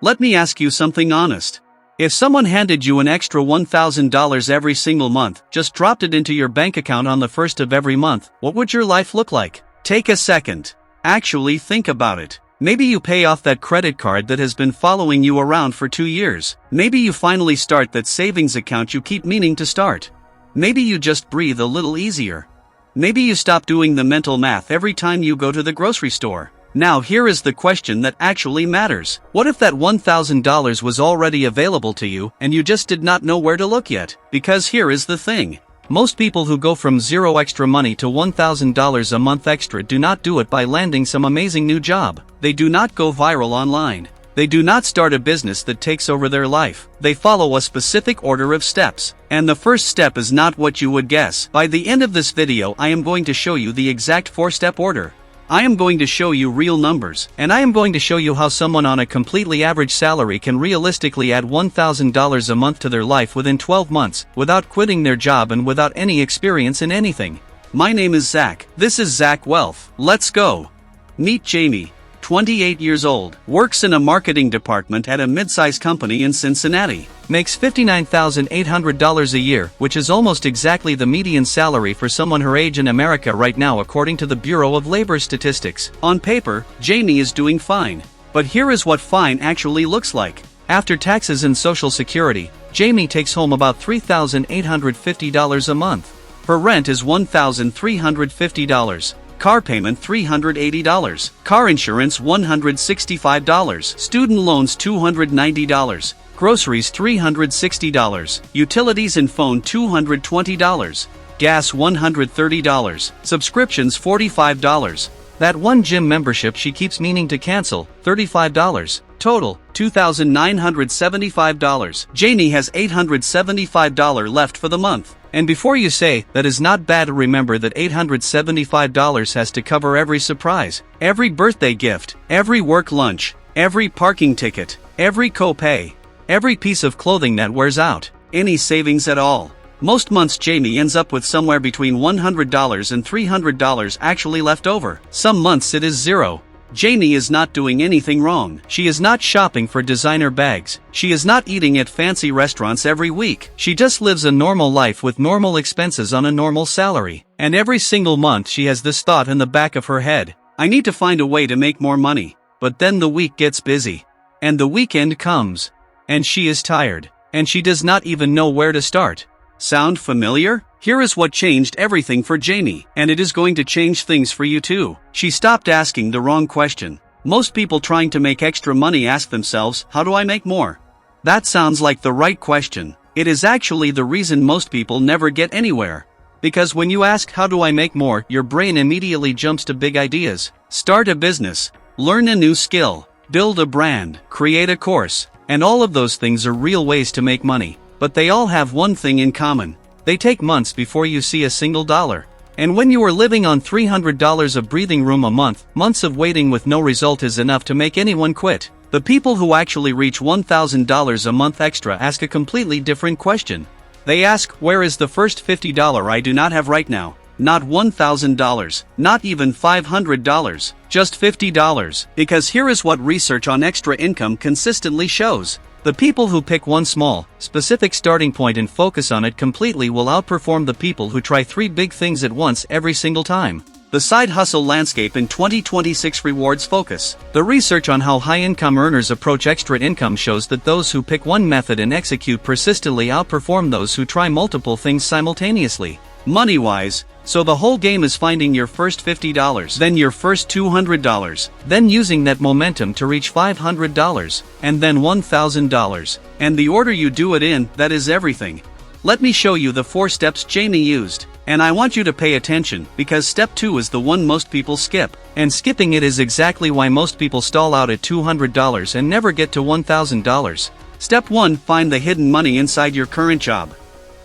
Let me ask you something honest. If someone handed you an extra $1,000 every single month, just dropped it into your bank account on the first of every month, what would your life look like? Take a second. Actually think about it. Maybe you pay off that credit card that has been following you around for 2 years. Maybe you finally start that savings account you keep meaning to start. Maybe you just breathe a little easier. Maybe you stop doing the mental math every time you go to the grocery store. Now here is the question that actually matters. What if that $1,000 was already available to you, and you just did not know where to look yet? Because here is the thing. Most people who go from zero extra money to $1,000 a month extra do not do it by landing some amazing new job. They do not go viral online. They do not start a business that takes over their life. They follow a specific order of steps. And the first step is not what you would guess. By the end of this video, I am going to show you the exact 4-step order. I am going to show you real numbers, and I am going to show you how someone on a completely average salary can realistically add $1,000 a month to their life within 12 months, without quitting their job and without any experience in anything. My name is Zak. This is Zak Wealth. Let's go. Meet Jamie. 28 years old, works in a marketing department at a mid-size company in Cincinnati, makes $59,800 a year, which is almost exactly the median salary for someone her age in America right now according to the Bureau of Labor Statistics. On paper, Jamie is doing fine. But here is what fine actually looks like. After taxes and Social Security, Jamie takes home about $3,850 a month. Her rent is $1,350. Car payment $380, car insurance $165, student loans $290, groceries $360, utilities and phone $220, gas $130, subscriptions $45. That one gym membership she keeps meaning to cancel, $35. Total, $2,975. Jamie has $875 left for the month. And before you say, that is not bad, remember that $875 has to cover every surprise, every birthday gift, every work lunch, every parking ticket, every copay, every piece of clothing that wears out, any savings at all. Most months Jamie ends up with somewhere between $100 and $300 actually left over. Some months it is zero. Jamie is not doing anything wrong. She is not shopping for designer bags. She is not eating at fancy restaurants every week. She just lives a normal life with normal expenses on a normal salary. And every single month she has this thought in the back of her head. I need to find a way to make more money. But then the week gets busy. And the weekend comes. And she is tired. And she does not even know where to start. Sound familiar? Here is what changed everything for Jamie, and it is going to change things for you too. She stopped asking the wrong question. Most people trying to make extra money ask themselves, how do I make more? That sounds like the right question. It is actually the reason most people never get anywhere. Because when you ask how do I make more, your brain immediately jumps to big ideas. Start a business, learn a new skill, build a brand, create a course, and all of those things are real ways to make money. But they all have one thing in common. They take months before you see a single dollar. And when you are living on $300 of breathing room a month, months of waiting with no result is enough to make anyone quit. The people who actually reach $1,000 a month extra ask a completely different question. They ask, where is the first $50 I do not have right now? Not $1,000, not even $500, just $50. Because here is what research on extra income consistently shows. The people who pick one small, specific starting point and focus on it completely will outperform the people who try 3 big things at once every single time. The side hustle landscape in 2026 rewards focus. The research on how high-income earners approach extra income shows that those who pick one method and execute persistently outperform those who try multiple things simultaneously. Money-wise, so the whole game is finding your first $50, then your first $200, then using that momentum to reach $500, and then $1,000. And the order you do it in, that is everything. Let me show you the 4 steps Jamie used. And I want you to pay attention, because step 2 is the one most people skip. And skipping it is exactly why most people stall out at $200 and never get to $1,000. Step 1, find the hidden money inside your current job.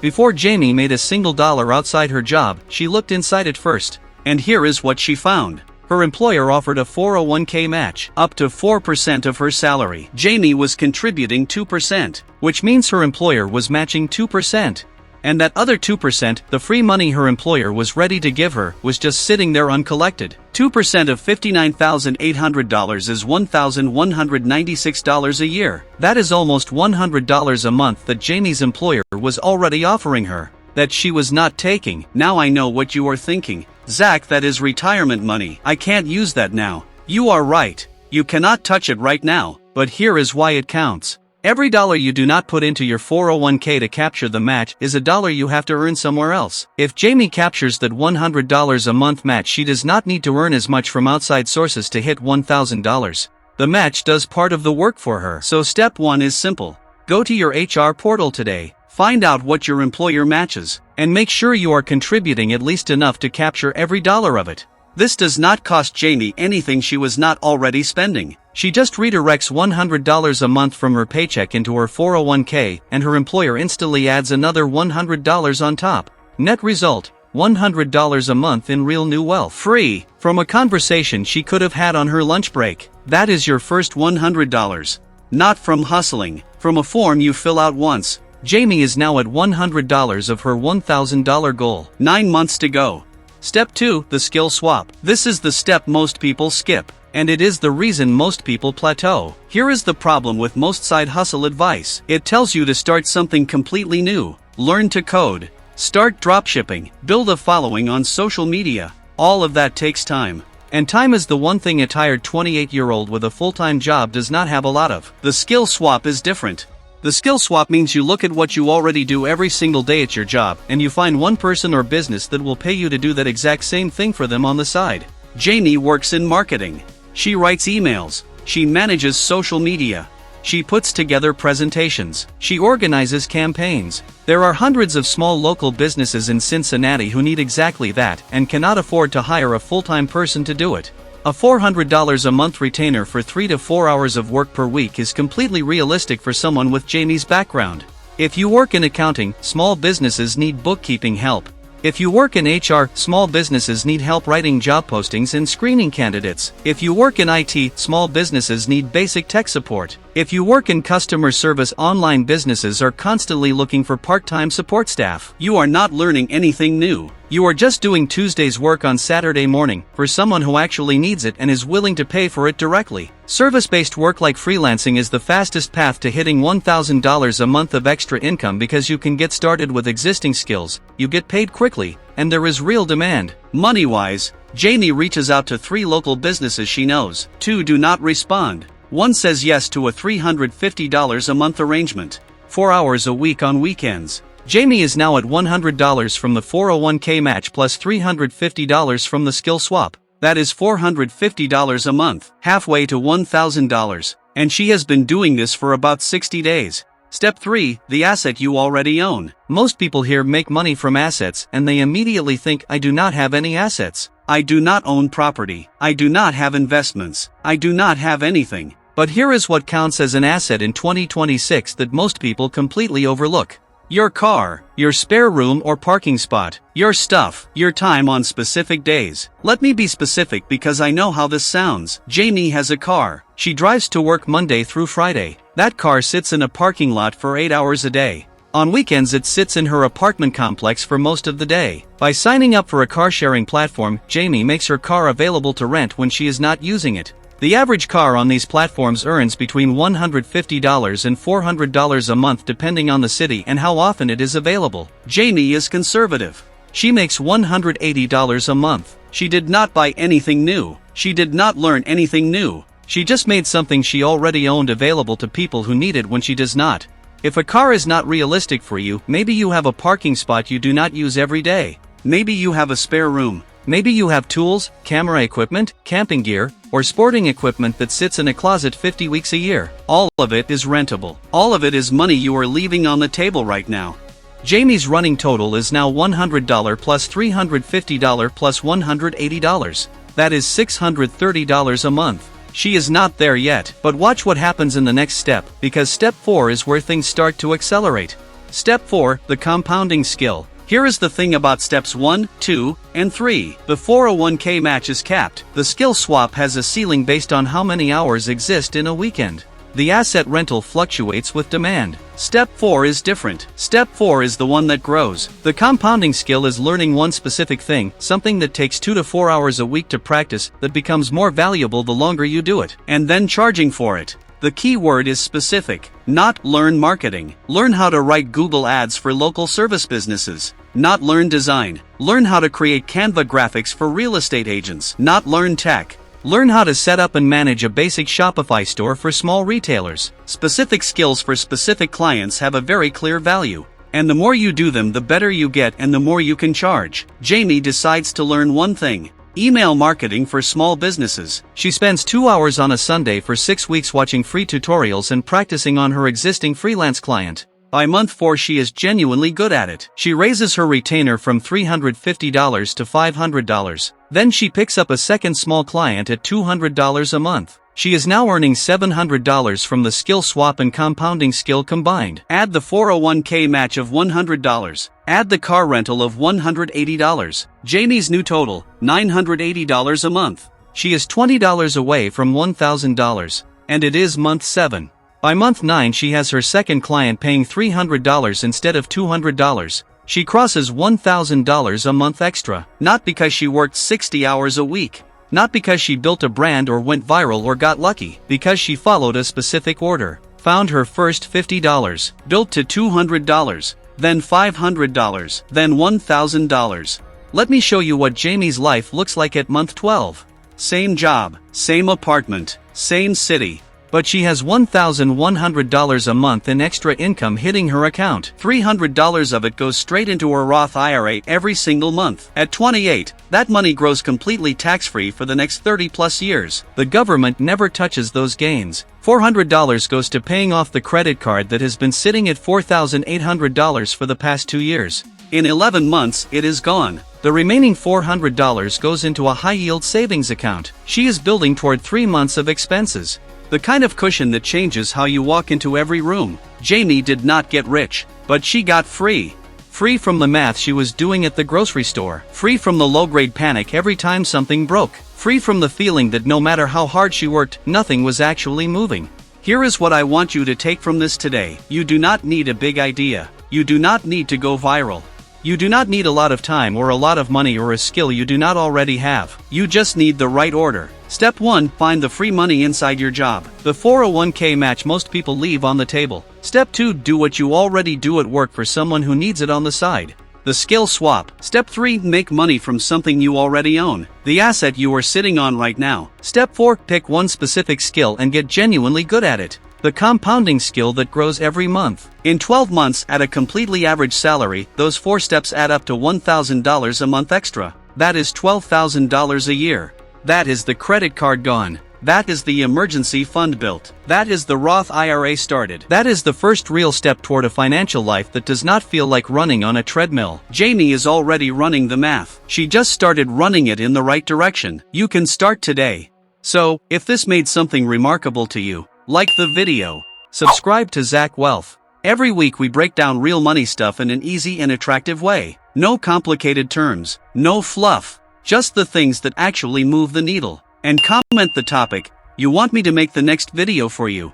Before Jamie made a single dollar outside her job, she looked inside it first. And here is what she found. Her employer offered a 401k match, up to 4% of her salary. Jamie was contributing 2%, which means her employer was matching 2%. And that other 2%, the free money her employer was ready to give her, was just sitting there uncollected. 2% of $59,800 is $1,196 a year. That is almost $100 a month that Jamie's employer was already offering her, that she was not taking. Now I know what you are thinking. Zach, that is retirement money. I can't use that now. You are right. You cannot touch it right now, but here is why it counts. Every dollar you do not put into your 401k to capture the match is a dollar you have to earn somewhere else. If Jamie captures that $100 a month match, she does not need to earn as much from outside sources to hit $1,000. The match does part of the work for her. So step 1 is simple. Go to your HR portal today, find out what your employer matches, and make sure you are contributing at least enough to capture every dollar of it. This does not cost Jamie anything she was not already spending. She just redirects $100 a month from her paycheck into her 401k, and her employer instantly adds another $100 on top. Net result, $100 a month in real new wealth. Free, from a conversation she could have had on her lunch break. That is your first $100. Not from hustling, from a form you fill out once. Jamie is now at $100 of her $1,000 goal. 9 months to go. Step 2, the skill swap. This is the step most people skip, and it is the reason most people plateau. Here is the problem with most side hustle advice. It tells you to start something completely new, learn to code, start dropshipping, build a following on social media. All of that takes time. And time is the one thing a tired 28-year-old with a full-time job does not have a lot of. The skill swap is different. The skill swap means you look at what you already do every single day at your job, and you find one person or business that will pay you to do that exact same thing for them on the side. Jamie works in marketing. She writes emails. She manages social media. She puts together presentations. She organizes campaigns. There are hundreds of small local businesses in Cincinnati who need exactly that and cannot afford to hire a full-time person to do it. A $400 a month retainer for 3 to 4 hours of work per week is completely realistic for someone with Jamie's background. If you work in accounting, small businesses need bookkeeping help. If you work in HR, small businesses need help writing job postings and screening candidates. If you work in IT, small businesses need basic tech support. If you work in customer service, online businesses are constantly looking for part-time support staff. You are not learning anything new. You are just doing Tuesday's work on Saturday morning for someone who actually needs it and is willing to pay for it directly. Service-based work like freelancing is the fastest path to hitting $1,000 a month of extra income because you can get started with existing skills, you get paid quickly, and there is real demand. Money-wise, Jamie reaches out to 3 local businesses she knows. 2 do not respond. 1 says yes to a $350 a month arrangement. 4 hours a week on weekends. Jamie is now at $100 from the 401k match plus $350 from the skill swap. That is $450 a month, halfway to $1,000. And she has been doing this for about 60 days. Step 3, the asset you already own. Most people here make money from assets and they immediately think, I do not have any assets. I do not own property. I do not have investments. I do not have anything. But here is what counts as an asset in 2026 that most people completely overlook. Your car, your spare room or parking spot, your stuff, your time on specific days. Let me be specific because I know how this sounds. Jamie has a car. She drives to work Monday through Friday. That car sits in a parking lot for 8 hours a day. On weekends it sits in her apartment complex for most of the day. By signing up for a car-sharing platform, Jamie makes her car available to rent when she is not using it. The average car on these platforms earns between $150 and $400 a month depending on the city and how often it is available. Jamie is conservative. She makes $180 a month. She did not buy anything new. She did not learn anything new. She just made something she already owned available to people who need it when she does not. If a car is not realistic for you, maybe you have a parking spot you do not use every day. Maybe you have a spare room. Maybe you have tools, camera equipment, camping gear, or sporting equipment that sits in a closet 50 weeks a year. All of it is rentable. All of it is money you are leaving on the table right now. Jamie's running total is now $100 plus $350 plus $180. That is $630 a month. She is not there yet, but watch what happens in the next step, because step 4 is where things start to accelerate. Step 4, the compounding skill. Here is the thing about steps 1, 2, and 3. The 401k match is capped. The skill swap has a ceiling based on how many hours exist in a weekend. The asset rental fluctuates with demand. Step 4 is different. Step 4 is the one that grows. The compounding skill is learning one specific thing, something that takes 2 to 4 hours a week to practice, that becomes more valuable the longer you do it, and then charging for it. The key word is specific. Not learn marketing. Learn how to write Google ads for local service businesses. Not learn design. Learn how to create Canva graphics for real estate agents. Not learn tech. Learn how to set up and manage a basic Shopify store for small retailers. Specific skills for specific clients have a very clear value. And the more you do them, the better you get and the more you can charge. Jamie decides to learn one thing. Email marketing for small businesses. She spends 2 hours on a Sunday for 6 weeks watching free tutorials and practicing on her existing freelance client. By month 4 she is genuinely good at it. She raises her retainer from $350 to $500. Then she picks up a second small client at $200 a month. She is now earning $700 from the skill swap and compounding skill combined. Add the 401k match of $100. Add the car rental of $180. Jamie's new total, $980 a month. She is $20 away from $1,000. And it is month 7. By month 9 she has her second client paying $300 instead of $200. She crosses $1,000 a month extra. Not because she worked 60 hours a week. Not because she built a brand or went viral or got lucky. Because she followed a specific order. Found her first $50. Built to $200. Then $500. Then $1,000. Let me show you what Jamie's life looks like at month 12. Same job. Same apartment. Same city. But she has $1,100 a month in extra income hitting her account. $300 of it goes straight into her Roth IRA every single month. At 28, that money grows completely tax-free for the next 30+ years. The government never touches those gains. $400 goes to paying off the credit card that has been sitting at $4,800 for the past 2 years. In 11 months, it is gone. The remaining $400 goes into a high-yield savings account. She is building toward 3 months of expenses. The kind of cushion that changes how you walk into every room. Jamie did not get rich, but she got free. Free from the math she was doing at the grocery store. Free from the low-grade panic every time something broke. Free from the feeling that no matter how hard she worked, nothing was actually moving. Here is what I want you to take from this today. You do not need a big idea. You do not need to go viral. You do not need a lot of time or a lot of money or a skill you do not already have. You just need the right order. Step 1. Find the free money inside your job. The 401k match most people leave on the table. Step 2. Do what you already do at work for someone who needs it on the side. The skill swap. Step 3. Make money from something you already own. The asset you are sitting on right now. Step 4. Pick one specific skill and get genuinely good at it. The compounding skill that grows every month. In 12 months, at a completely average salary, those 4 steps add up to $1,000 a month extra. That is $12,000 a year. That is the credit card gone. That is the emergency fund built. That is the Roth IRA started. That is the first real step toward a financial life that does not feel like running on a treadmill. Jamie is already running the math. She just started running it in the right direction. You can start today. So, if this made something remarkable to you, like the video. Subscribe to Zak Wealth. Every week we break down real money stuff in an easy and attractive way. No complicated terms. No fluff. Just the things that actually move the needle. And comment the topic you want me to make the next video for you.